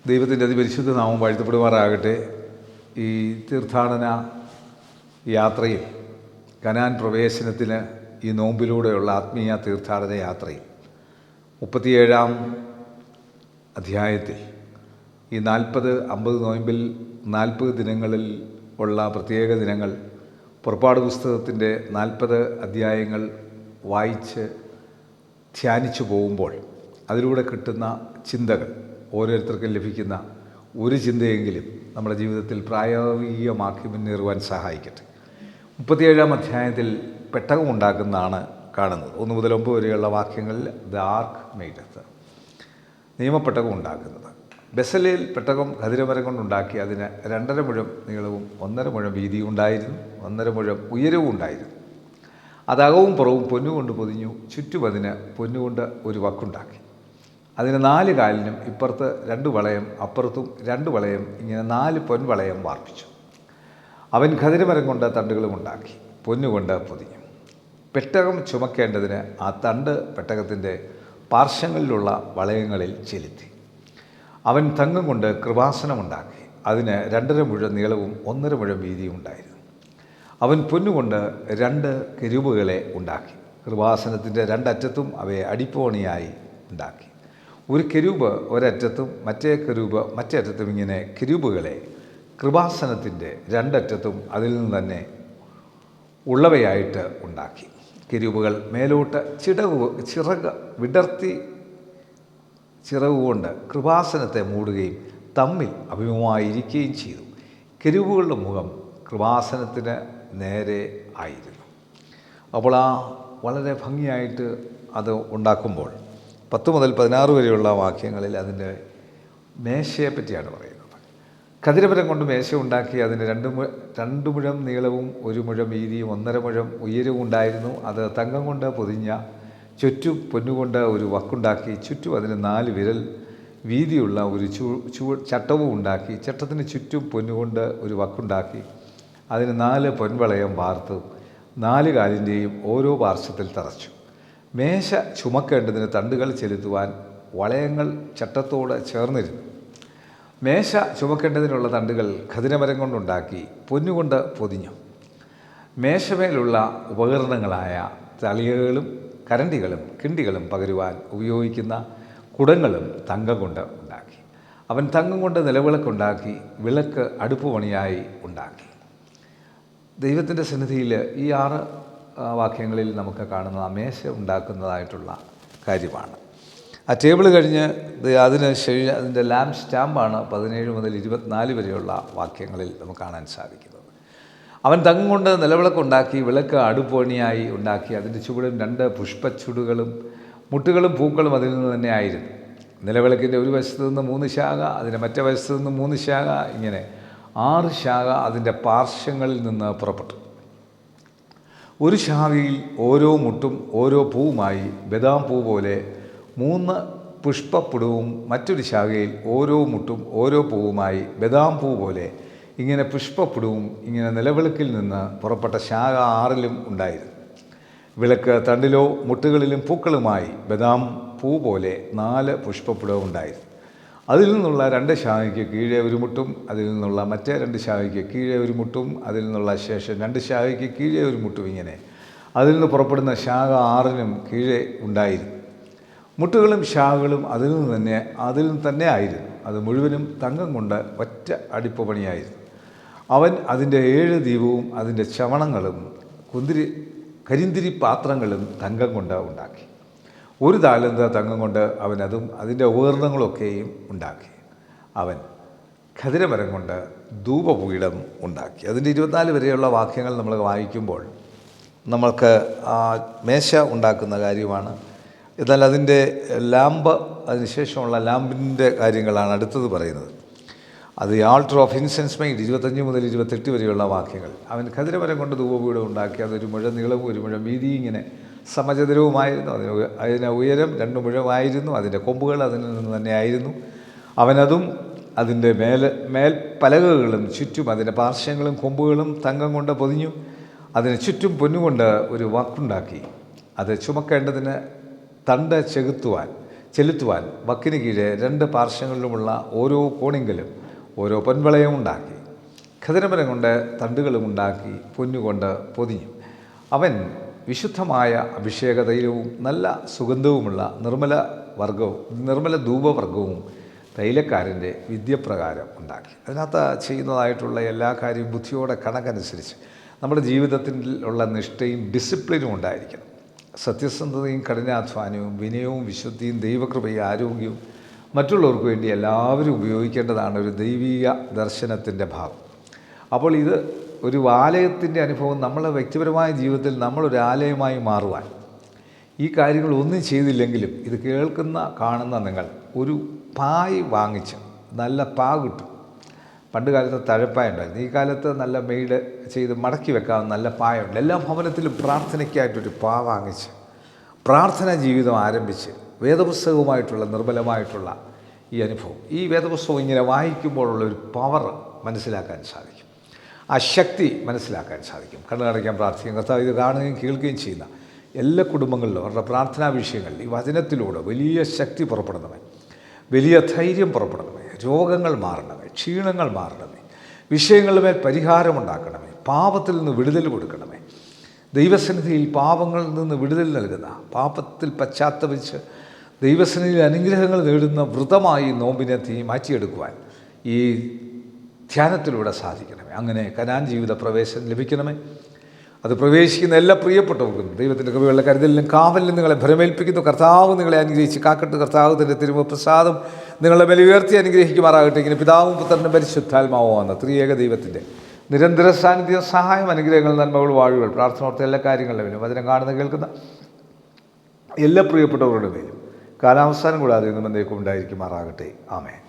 ദൈവത്തിൻ്റെ അതിപരിശുദ്ധ നാമം വാഴ്ത്തപ്പെടുമാറാകട്ടെ. ഈ തീർത്ഥാടന യാത്രയിൽ കനാൻ പ്രവേശനത്തിന് ഈ നോമ്പിലൂടെയുള്ള ആത്മീയ തീർത്ഥാടന യാത്രയിൽ 37-ാം അധ്യായത്തിൽ ഈ 40-50 നോയമ്പിൽ 40 ദിനങ്ങളിൽ ഉള്ള പ്രത്യേക ദിനങ്ങൾ പുറപ്പാട് പുസ്തകത്തിൻ്റെ 40 അധ്യായങ്ങൾ വായിച്ച് ധ്യാനിച്ചു പോകുമ്പോൾ അതിലൂടെ കിട്ടുന്ന ചിന്തകൾ, ഓരോരുത്തർക്കും ലഭിക്കുന്ന ഒരു ചിന്തയെങ്കിലും നമ്മുടെ ജീവിതത്തിൽ പ്രായോഗികമാക്കി മുന്നേറുവാൻ സഹായിക്കട്ടെ. 37-ാം അധ്യായത്തിൽ പെട്ടകം ഉണ്ടാക്കുന്നതാണ് കാണുന്നത്. 1 മുതൽ 9 വരെയുള്ള വാക്യങ്ങളിൽ ദ ആർക്ക് മെയ്ഡത്ത്, നിയമപ്പെട്ടകം ഉണ്ടാക്കുന്നത്. ബെസലേൽ പെട്ടകം ഖദിരമരം കൊണ്ടുണ്ടാക്കി. അതിന് 2.5 മുഴം നീളവും 1.5 മുഴം വീതിയും ഉണ്ടായിരുന്നു, 1.5 മുഴം ഉയരവും ഉണ്ടായിരുന്നു. അതകവും പുറവും പൊന്നുകൊണ്ട് പൊതിഞ്ഞു. ചുറ്റും അതിന് പൊന്നുകൊണ്ട് ഒരു വക്കുണ്ടാക്കി. അതിന് 4 കാലിനും ഇപ്പുറത്ത് 2 വളയം, അപ്പുറത്തും 2 വളയം, ഇങ്ങനെ 4 പൊൻവളയം വാർപ്പിച്ചു. അവൻ ഖദിരമരം കൊണ്ട് തണ്ടുകളും ഉണ്ടാക്കി, പൊന്നുകൊണ്ട് പൊതിഞ്ഞു. പെട്ടകം ചുമക്കേണ്ടതിന് ആ തണ്ട് പെട്ടകത്തിൻ്റെ പാർശ്വങ്ങളിലുള്ള വളയങ്ങളിൽ ചെലുത്തി. അവൻ തങ്കം കൊണ്ട് കൃപാസനമുണ്ടാക്കി. അതിന് 2.5 മുഴം നീളവും 1.5 മുഴം വീതിയും ഉണ്ടായിരുന്നു. അവൻ പൊന്നുകൊണ്ട് 2 കെരൂബുകളെ ഉണ്ടാക്കി. കൃപാസനത്തിൻ്റെ 2 അറ്റത്തും അവയെ അടിപ്പോണിയായി ഉണ്ടാക്കി. ഒരു കെരൂബ് ഒരറ്റത്തും മറ്റേ കെരൂബ് മറ്റേ അറ്റത്തും, ഇങ്ങനെ കെരൂബുകളെ കൃപാസനത്തിൻ്റെ 2 അറ്റത്തും അതിൽ നിന്ന് തന്നെ ഉള്ളവയായിട്ട് ഉണ്ടാക്കി. കെരൂബുകൾ മേലോട്ട് ചിറക് വിടർത്തി ചിറകുകൊണ്ട് കൃപാസനത്തെ മൂടുകയും തമ്മിൽ അഭിമുഖമായിരിക്കുകയും ചെയ്തു. കെരൂബുകളുടെ മുഖം കൃപാസനത്തിന് നേരെ ആയിരുന്നു. അപ്പോൾ വളരെ ഭംഗിയായിട്ട് അത് ഉണ്ടാക്കുമ്പോൾ 10 മുതൽ 16 വരെയുള്ള വാക്യങ്ങളിൽ അതിൻ്റെ മേശയെ പറ്റിയാണ് പറയുന്നത്. ഖദിരമരം കൊണ്ട് മേശ ഉണ്ടാക്കി. അതിന് 2 മുഴം നീളവും 1 മുഴം വീതിയും 1.5 മുഴം ഉയരവും ഉണ്ടായിരുന്നു. അത് തങ്കം കൊണ്ട് പൊതിഞ്ഞ, ചുറ്റും പൊന്നുകൊണ്ട് ഒരു വക്കുണ്ടാക്കി. ചുറ്റും അതിന് 4 വിരൽ വീതിയുള്ള ഒരു ചട്ടവും ഉണ്ടാക്കി. ചട്ടത്തിന് ചുറ്റും പൊന്നുകൊണ്ട് ഒരു വക്കുണ്ടാക്കി. അതിന് 4 പൊൻവളയം വാർത്തു 4 കാലിൻ്റെയും ഓരോ പാർശ്വത്തിൽ തറച്ചു. മേശ ചുമക്കേണ്ടതിന് തണ്ടുകൾ ചെലുത്തുവാൻ വളയങ്ങൾ ചട്ടത്തോട് ചേർന്നിരുന്നു. മേശ ചുമക്കേണ്ടതിനുള്ള തണ്ടുകൾ ഖദിരമരം കൊണ്ടുണ്ടാക്കി, പൊന്നുകൊണ്ട് പൊതിഞ്ഞു. മേശമേലുള്ള ഉപകരണങ്ങളായ തളികകളും കരണ്ടികളും കിണ്ടികളും പകരുവാൻ ഉപയോഗിക്കുന്ന കുടങ്ങളും തങ്കം കൊണ്ട് ഉണ്ടാക്കി. അവൻ തങ്കം കൊണ്ട് നിലവിളക്കുണ്ടാക്കി. വിളക്ക് അടുപ്പുപണിയായി ഉണ്ടാക്കി. ദൈവത്തിൻ്റെ സന്നിധിയിൽ ഈ 6 വാക്യങ്ങളിൽ നമുക്ക് കാണുന്ന ആ മേശ ഉണ്ടാക്കുന്നതായിട്ടുള്ള കാര്യമാണ്. ആ ടേബിൾ കഴിഞ്ഞ് അതിൻ്റെ ലാമ്പ് സ്റ്റാമ്പാണ് 17 മുതൽ 24 വരെയുള്ള വാക്യങ്ങളിൽ നമുക്ക് കാണാൻ സാധിക്കുന്നത്. അവൻ തങ്കം കൊണ്ട് നിലവിളക്കുണ്ടാക്കി. വിളക്ക് അടുപ്പണിയായി ഉണ്ടാക്കി. അതിൻ്റെ ചുവടും 2 പുഷ്പച്ചുടുകളും മുട്ടുകളും പൂക്കളും അതിൽ നിന്ന് തന്നെ ആയിരുന്നു. നിലവിളക്കിൻ്റെ ഒരു വശത്ത് നിന്ന് 3 ശാഖ, അതിൻ്റെ മറ്റേ വശത്ത് നിന്ന് 3 ശാഖ, ഇങ്ങനെ 6 ശാഖ അതിൻ്റെ പാർശ്വങ്ങളിൽ നിന്ന് പുറപ്പെട്ടു. ഒരു ശാഖയിൽ ഓരോ മുട്ടും ഓരോ പൂവുമായി ബദാം പൂ പോലെ 3 പുഷ്പപ്പുടവും, മറ്റൊരു ശാഖയിൽ ഓരോ മുട്ടും ഓരോ പൂവുമായി ബദാം പൂ പോലെ ഇങ്ങനെ പുഷ്പപ്പുടവും. ഇങ്ങനെ നിലവിളക്കിൽ നിന്ന് പുറപ്പെട്ട ശാഖ 6ലും ഉണ്ടായിരുന്നു. വിളക്ക് തണ്ടിലോ മുട്ടുകളിലും പൂക്കളുമായി ബദാം പൂ പോലെ 4 പുഷ്പപ്പുടവും ഉണ്ടായിരുന്നു. അതിൽ നിന്നുള്ള 2 ശാഖയ്ക്ക് കീഴെ ഒരു മുട്ടും, അതിൽ നിന്നുള്ള മറ്റേ 2 ശാഖയ്ക്ക് കീഴെ ഒരു മുട്ടും, അതിൽ നിന്നുള്ള ശേഷം 2 ശാഖയ്ക്ക് കീഴെ ഒരു മുട്ടും, ഇങ്ങനെ അതിൽ നിന്ന് പുറപ്പെടുന്ന ശാഖ 6നും കീഴെ ഉണ്ടായിരുന്നു. മുട്ടുകളും ശാഖകളും അതിൽ നിന്ന് തന്നെ ആയിരുന്നു. അത് മുഴുവനും തങ്കം കൊണ്ട് ഒറ്റ അടിപ്പുപണിയായിരുന്നു. അവൻ അതിൻ്റെ 7 ദീപവും അതിൻ്റെ ചവണങ്ങളും കരിന്തിരി പാത്രങ്ങളും തങ്കം കൊണ്ട് ഉണ്ടാക്കി. 1 താലന്ത് തങ്കം കൊണ്ട് അവൻ അതും അതിൻ്റെ ഉപകരണങ്ങളൊക്കെയും ഉണ്ടാക്കി. അവൻ ഖദിരമരം കൊണ്ട് ധൂപപീഠം ഉണ്ടാക്കി. അതിൻ്റെ 24 വരെയുള്ള വാക്യങ്ങൾ നമ്മൾ വായിക്കുമ്പോൾ നമ്മൾക്ക് ആ മേശ ഉണ്ടാക്കുന്ന കാര്യമാണ്. എന്നാൽ അതിൻ്റെ ലാമ്പ്, അതിനുശേഷമുള്ള ലാമ്പിൻ്റെ കാര്യങ്ങളാണ് അടുത്തത് പറയുന്നത്. അത് ആൾട്ടർ ഓഫ് ഇൻസെൻസ് മെയ്ഡ് 25 മുതൽ 28 വരെയുള്ള വാക്യങ്ങൾ. അവൻ ഖദിരമരം കൊണ്ട് ധൂപപീഠം ഉണ്ടാക്കി. അതൊരു മുഴം നീളവും 1 മുഴം വീതി, ഇങ്ങനെ സമചതുരവുമായിരുന്നു. അതിന് ഉയരം 2 മുഴമായിരുന്നു. അതിൻ്റെ കൊമ്പുകൾ അതിൽ നിന്ന് തന്നെ ആയിരുന്നു. അവനതും അതിൻ്റെ മേൽപ്പലകകളും ചുറ്റും അതിൻ്റെ പാർശ്വങ്ങളും കൊമ്പുകളും തങ്കം കൊണ്ട് പൊതിഞ്ഞു. അതിന് ചുറ്റും പൊന്നുകൊണ്ട് ഒരു വക്കുണ്ടാക്കി. അത് ചുമക്കേണ്ടതിന് തണ്ട് ചെകുത്തുവാൻ ചെലുത്തുവാൻ വക്കിന് കീഴെ 2 പാർശ്വങ്ങളിലുമുള്ള ഓരോ കോണിങ്കലും ഓരോ പൊൻവളയം ഉണ്ടാക്കി. ഖദരമരം കൊണ്ട് തണ്ടുകളും ഉണ്ടാക്കി പൊന്നുകൊണ്ട് പൊതിഞ്ഞു. അവൻ വിശുദ്ധമായ അഭിഷേക തൈലവും നല്ല സുഗന്ധവുമുള്ള നിർമ്മല ധൂപവർഗവും തൈലക്കാരൻ്റെ വിദ്യപ്രകാരം ഉണ്ടാക്കി. അതിനകത്ത് ചെയ്യുന്നതായിട്ടുള്ള എല്ലാ കാര്യവും ബുദ്ധിയോടെ കണക്കനുസരിച്ച് നമ്മുടെ ജീവിതത്തിലുള്ള നിഷ്ഠയും ഡിസിപ്ലിനും ഉണ്ടായിരിക്കണം. സത്യസന്ധതയും കഠിനാധ്വാനവും വിനയവും വിശുദ്ധിയും ദൈവകൃപയും ആരോഗ്യവും മറ്റുള്ളവർക്ക് വേണ്ടി എല്ലാവരും ഉപയോഗിക്കേണ്ടതാണ് ഒരു ദൈവീക ദർശനത്തിൻ്റെ ഭാവം. അപ്പോൾ ഇത് ഒരു ആലയത്തിൻ്റെ അനുഭവം നമ്മളെ വ്യക്തിപരമായ ജീവിതത്തിൽ നമ്മളൊരു ആലയമായി മാറുവാൻ ഈ കാര്യങ്ങളൊന്നും ചെയ്തില്ലെങ്കിലും ഇത് കേൾക്കുന്ന കാണുന്ന നിങ്ങൾ ഒരു പായ് വാങ്ങിച്ച് നല്ല പാ കിട്ടും. പണ്ട് കാലത്ത് തഴപ്പായ ഉണ്ടായിരുന്നു. ഈ കാലത്ത് നല്ല മെയ്ഡ് ചെയ്ത് മടക്കി വെക്കാവുന്ന നല്ല പായുണ്ട്. എല്ലാ ഭവനത്തിലും പ്രാർത്ഥനയ്ക്കായിട്ടൊരു പാ വാങ്ങിച്ച് പ്രാർത്ഥനാ ജീവിതം ആരംഭിച്ച് വേദപുസ്തകവുമായിട്ടുള്ള നിർമ്മലമായിട്ടുള്ള ഈ അനുഭവം, ഈ വേദപുസ്തകം ഇങ്ങനെ വായിക്കുമ്പോഴുള്ള ഒരു പവർ മനസ്സിലാക്കാൻ സാധിക്കും. ആ ശക്തി മനസ്സിലാക്കാൻ സാധിക്കും. കണ്ണടയ്ക്കാൻ പ്രാർത്ഥിക്കും. കർത്താവ് ഇത് കാണുകയും കേൾക്കുകയും ചെയ്യുന്ന എല്ലാ കുടുംബങ്ങളിലും അവരുടെ പ്രാർത്ഥനാ വിഷയങ്ങളിൽ ഈ വചനത്തിലൂടെ വലിയ ശക്തി പുറപ്പെടണമേ, വലിയ ധൈര്യം പുറപ്പെടണമേ, രോഗങ്ങൾ മാറണമേ, ക്ഷീണങ്ങൾ മാറണമേ, വിഷയങ്ങളുമേൽ പരിഹാരമുണ്ടാക്കണമേ, പാപത്തിൽ നിന്ന് വിടുതൽ കൊടുക്കണമേ. ദൈവസന്നിധിയിൽ പാപങ്ങളിൽ നിന്ന് വിടുതൽ നൽകുന്ന, പാപത്തിൽ പശ്ചാത്തപിച്ച് ദൈവസന്നിധിയിൽ അനുഗ്രഹങ്ങൾ നേടുന്ന വ്രതമായി നോമ്പിനെ മാറ്റിയെടുക്കുവാൻ ഈ ധ്യാനത്തിലൂടെ സാധിക്കണമേ. അങ്ങനെ കനാൻ ജീവിത പ്രവേശനം ലഭിക്കണമേ. അത് പ്രവേശിക്കുന്ന എല്ലാ പ്രിയപ്പെട്ടവർക്കും ദൈവത്തിൻ്റെ കൃപയുള്ള കരുതലിലും കാവലിലും നിങ്ങളെ ഭരമേൽപ്പിക്കുന്നു. കർത്താവ് നിങ്ങളെ അനുഗ്രഹിച്ച് കാക്കട്ടെ. കർത്താവ് തൻ്റെ തിരുമുഖപ്രസാദം നിങ്ങളുടെ മേൽ ഉയർത്തി അനുഗ്രഹിക്കുമാറാകട്ടെ. ഇങ്ങനെ പിതാവും പുത്രനും പരിശുദ്ധാത്മാവുമാണ് ത്രിയേക ദൈവത്തിൻ്റെ നിരന്തര സാന്നിധ്യം, സഹായം, അനുഗ്രഹങ്ങൾ, നന്മകൾ, വാഴുകൾ, പ്രാർത്ഥനോർത്ത എല്ലാ കാര്യങ്ങളിലും വചനം കാണുന്ന കേൾക്കുന്ന എല്ലാ പ്രിയപ്പെട്ടവരുടെ മേലും കാലാവസ്ഥാനം കൂടാതെ ഇന്നും എന്നേക്കും ഉണ്ടായിരിക്കുമാറാകട്ടെ. ആമേൻ.